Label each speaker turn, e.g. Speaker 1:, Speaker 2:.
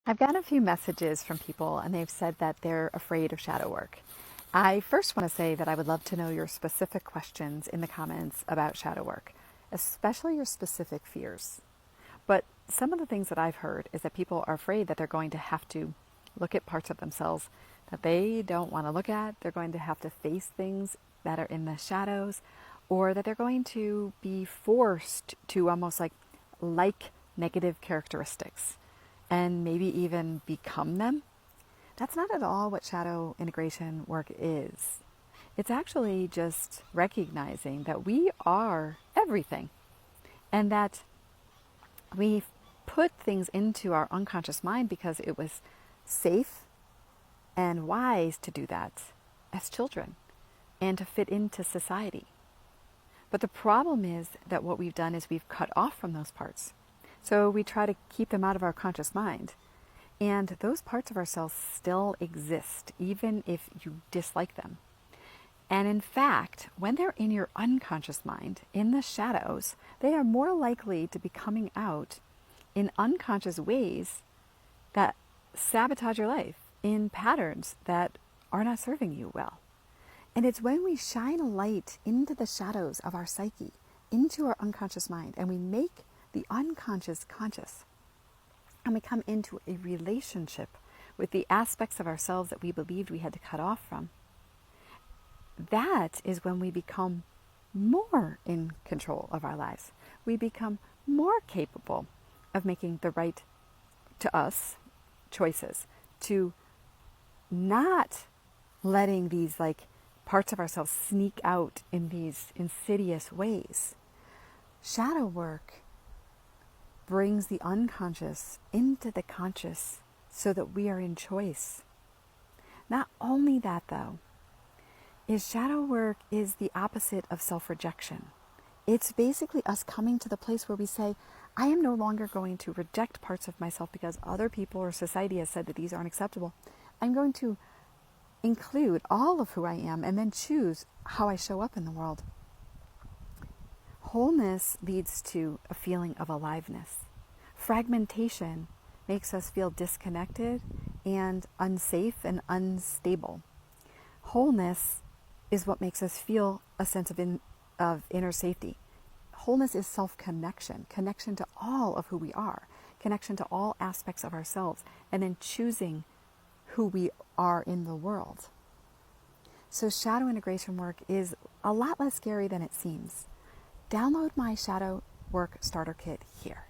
Speaker 1: I've gotten a few messages from people and they've said that they're afraid of shadow work. I first want to say that I would love to know your specific questions in the comments about shadow work, especially your specific fears. But some of the things that I've heard is that people are afraid that they're going to have to look at parts of themselves that they don't want to look at. They're going to have to face things that are in the shadows, or that they're going to be forced to almost like negative characteristics and maybe even become them. That's not at all what shadow integration work is. It's actually just recognizing that we are everything and that we put things into our unconscious mind because it was safe and wise to do that as children and to fit into society. But the problem is that what we've done is we've cut off from those parts. So we try to keep them out of our conscious mind. And those parts of ourselves still exist, even if you dislike them. And in fact, when they're in your unconscious mind, in the shadows, they are more likely to be coming out in unconscious ways that sabotage your life, in patterns that are not serving you well. And it's when we shine a light into the shadows of our psyche, into our unconscious mind, and we make the unconscious conscious, and we come into a relationship with the aspects of ourselves that we believed we had to cut off from. That is when we become more in control of our lives. We become more capable of making the right, to us, choices, to not letting these parts of ourselves sneak out in these insidious ways. Shadow work brings the unconscious into the conscious so that we are in choice. Not only that, though, is shadow work is the opposite of self-rejection. It's basically us coming to the place where we say, I am no longer going to reject parts of myself because other people or society has said that these aren't acceptable. I'm going to include all of who I am and then choose how I show up in the world. Wholeness leads to a feeling of aliveness. Fragmentation makes us feel disconnected and unsafe and unstable. Wholeness is what makes us feel a sense of inner safety. Wholeness is self-connection, connection to all of who we are, connection to all aspects of ourselves, and then choosing who we are in the world. So shadow integration work is a lot less scary than it seems. Download my shadow work starter kit here.